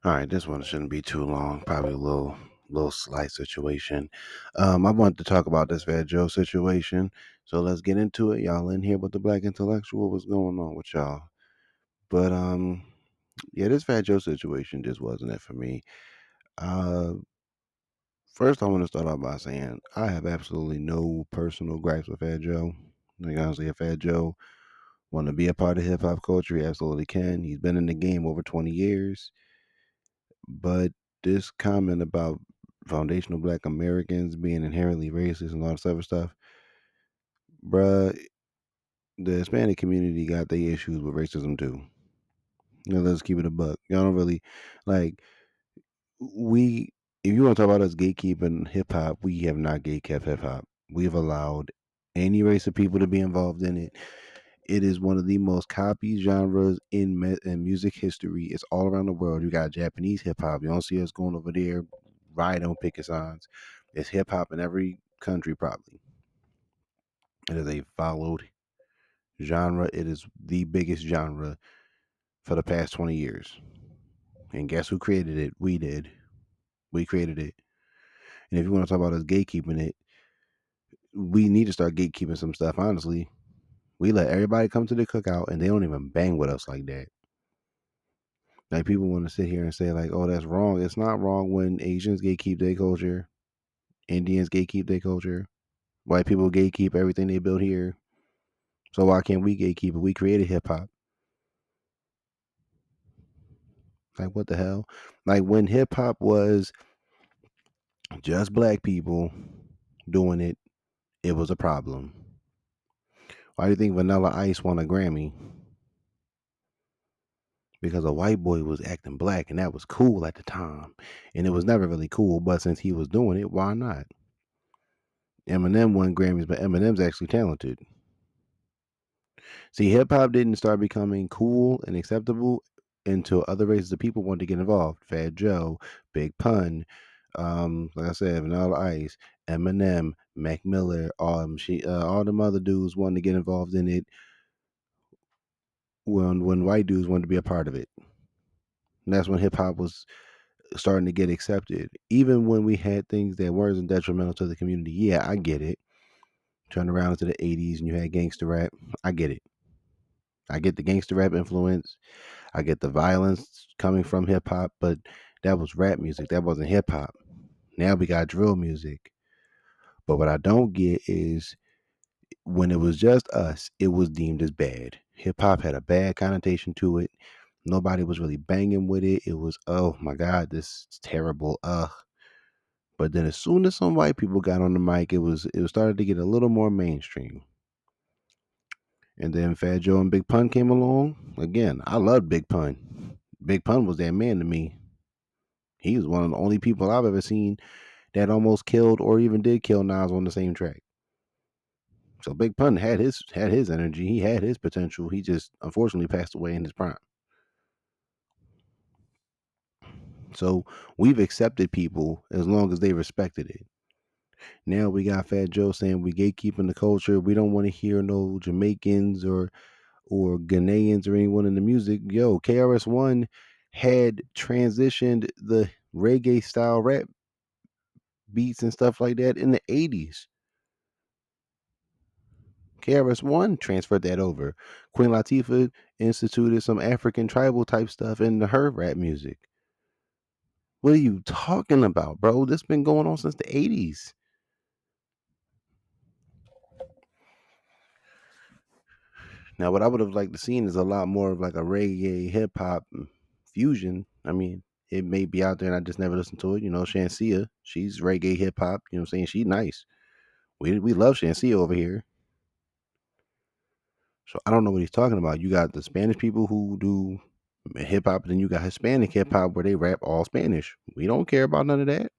All right, this one shouldn't be too long. Probably a little slight situation. I wanted to talk about this Fat Joe situation. So let's get into it. Y'all in here with the black intellectual. What's going on with y'all? But yeah, this Fat Joe situation just wasn't it for me. Uh, First I want to start off by saying I have absolutely no personal gripes with Fat Joe. Like honestly, if Fat Joe want to be a part of hip hop culture, he absolutely can. He's been in the game over 20 years. But this comment about foundational black Americans being inherently racist and all this other stuff, bruh, the Hispanic community got their issues with racism too. Let's keep it a buck. Y'all don't really like we if you want to talk about us gatekeeping hip hop, we have not gatekept hip hop. We've allowed any race of people to be involved in it. It is one of the most copied genres in music history. It's all around the world. You got Japanese hip hop. You don't see us going over there riding on picket signs. It's hip hop in every country, probably. It is a followed genre. It is the biggest genre for the past 20 years. And guess who created it? We did. We created it. And if you want to talk about us gatekeeping it, we need to start gatekeeping some stuff, honestly. We let everybody come to the cookout and they don't even bang with us like that. Like people want to sit here and say like, "Oh, that's wrong." It's not wrong when Asians gatekeep their culture, Indians gatekeep their culture, white people gatekeep everything they built here. So why can't we gatekeep it? We created hip hop. Like what the hell? Like when hip hop was just black people doing it, it was a problem. Why do you think Vanilla Ice won a Grammy? Because a white boy was acting black and that was cool at the time. And it was never really cool, but since he was doing it, why not? Eminem won Grammys, but Eminem's actually talented. See, hip hop didn't start becoming cool and acceptable until other races of people wanted to get involved. Fat Joe, Big Pun, like I said, Vanilla Ice, Eminem, Mac Miller, all them other dudes wanted to get involved in it when white dudes wanted to be a part of it. And that's when hip hop was starting to get accepted. Even when we had things that weren't detrimental to the community. Yeah, I get it. Turn around into the 80s and you had gangster rap. I get it. I get the gangster rap influence. I get the violence coming from hip hop, but that was rap music. That wasn't hip hop. Now we got drill music. But what I don't get is when it was just us, it was deemed as bad. Hip hop had a bad connotation to it. Nobody was really banging with it. It was, oh my God, this is terrible. Ugh. But then as soon as some white people got on the mic, it was started to get a little more mainstream. And then Fat Joe and Big Pun came along. Again, I loved Big Pun. Big Pun was that man to me. He was one of the only people I've ever seen that almost killed or even did kill Nas on the same track. So Big Pun had his energy. He had his potential. He just unfortunately passed away in his prime. So we've accepted people as long as they respected it. Now we got Fat Joe saying we gatekeeping the culture. We don't want to hear no Jamaicans or Ghanaians or anyone in the music. Yo, KRS-One had transitioned the reggae style rap beats and stuff like that in the 80s. KRS-One transferred that over. Queen Latifah instituted some African tribal type stuff into her rap music. What are you talking about, bro? This been going on since the 80s. Now, what I would have liked to seen is a lot more of like a reggae hip hop fusion. I mean, it may be out there and I just never listened to it. Shansia, she's reggae hip hop. You know what I'm saying? She's nice. We love Shansia over here. So I don't know what he's talking about. You got the Spanish people who do hip hop, and then you got Hispanic hip hop where they rap all Spanish. We don't care about none of that.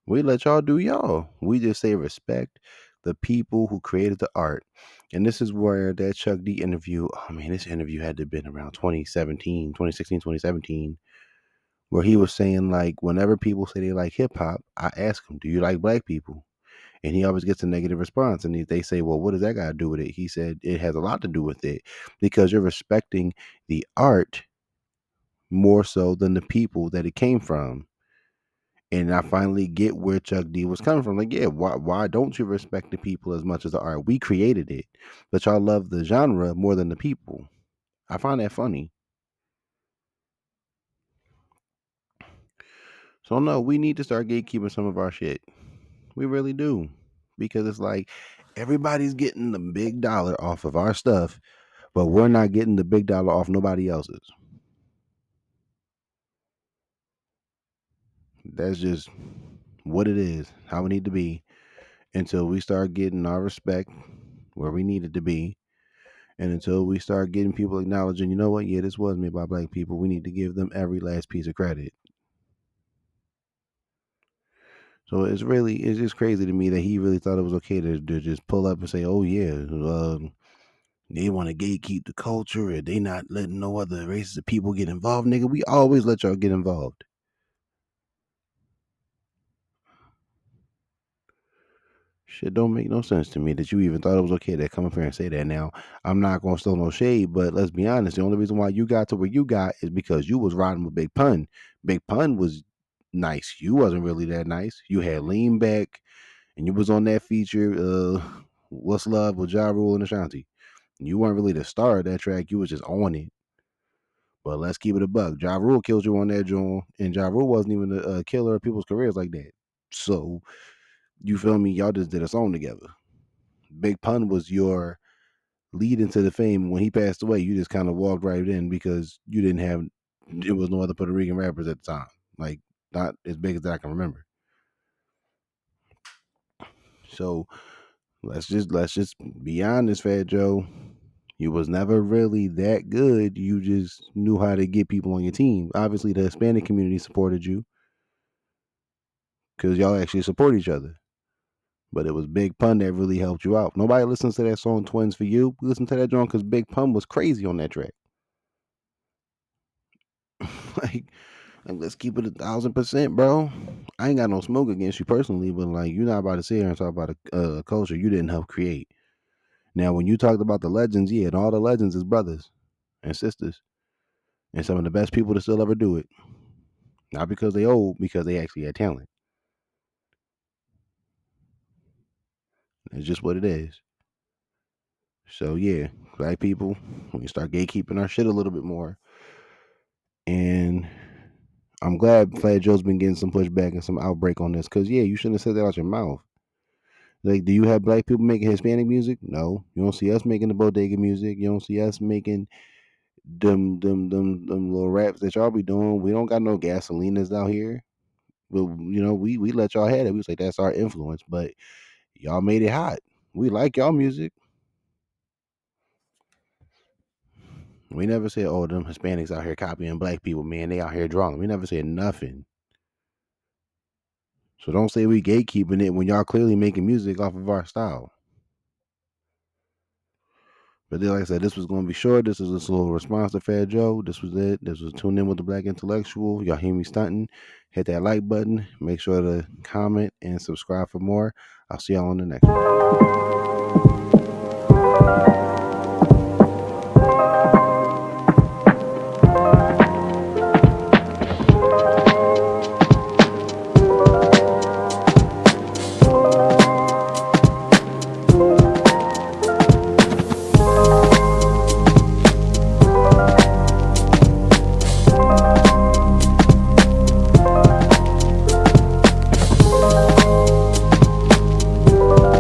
We let y'all do y'all. We just say respect the people who created the art. And this is where that Chuck D interview, oh man, this interview had to have been around 2017, 2016, 2017, where he was saying like whenever people say they like hip hop, I ask them, do you like black people? And he always gets a negative response. And they say, well, what does that got to do with it? He said, it has a lot to do with it because you're respecting the art more so than the people that it came from. And I finally get where Chuck D was coming from. Like, yeah, why don't you respect the people as much as the art? We created it, but y'all love the genre more than the people. I find that funny. So no, we need to start gatekeeping some of our shit. We really do. Because it's like everybody's getting the big dollar off of our stuff, but we're not getting the big dollar off nobody else's. That's just what it is, how it need to be until we start getting our respect where we need it to be. And until we start getting people acknowledging, you know what, yeah, this was made by black people, we need to give them every last piece of credit. So it's just crazy to me that he really thought it was okay to just pull up and say, oh, yeah, they want to gatekeep the culture and they not letting no other races of people get involved, nigga. We always let y'all get involved. Shit don't make no sense to me that you even thought it was okay to come up here and say that. Now, I'm not gonna steal no shade, but let's be honest. The only reason why you got to where you got is because you was riding with Big Pun. Big Pun was nice. You wasn't really that nice. You had lean back, and you was on that feature. What's Love with Ja Rule and Ashanti. You weren't really the star of that track. You was just on it. But let's keep it a buck. Ja Rule killed you on that joint, and Ja Rule wasn't even a killer of people's careers like that. So you feel me? Y'all just did a song together. Big Pun was your lead into the fame. When he passed away, you just kind of walked right in because you didn't have. It was no other Puerto Rican rappers at the time, like not as big as I can remember. So let's just be honest, Fat Joe. You was never really that good. You just knew how to get people on your team. Obviously, the Hispanic community supported you because y'all actually support each other. But it was Big Pun that really helped you out. Nobody listens to that song "Twins for You." We listen to that song because Big Pun was crazy on that track. like, like, let's keep it 1,000%, bro. I ain't got no smoke against you personally, but like, you're not about to sit here and talk about a culture you didn't help create. Now, when you talked about the legends, yeah, and all the legends is brothers and sisters, and some of the best people to still ever do it. Not because they old, because they actually had talent. It's just what it is. So yeah, black people, we start gatekeeping our shit a little bit more. And I'm glad Fat Joe's been getting some pushback and some outbreak on this. Cause yeah, you shouldn't have said that out your mouth. Like, do you have black people making Hispanic music? No. You don't see us making the bodega music. You don't see us making them little raps that y'all be doing. We don't got no gasolinas out here. But we let y'all have it. We was like, that's our influence. But y'all made it hot. We like y'all music. We never said, oh, them Hispanics out here copying black people, man. They out here drawing. We never said nothing. So don't say we gatekeeping it when y'all clearly making music off of our style. But then, like I said, this was going to be short. This is a little response to Fat Joe. This was it. This was Tune In with the Black Intellectual. Y'all hear me stunting. Hit that like button. Make sure to comment and subscribe for more. I'll see y'all on the next one.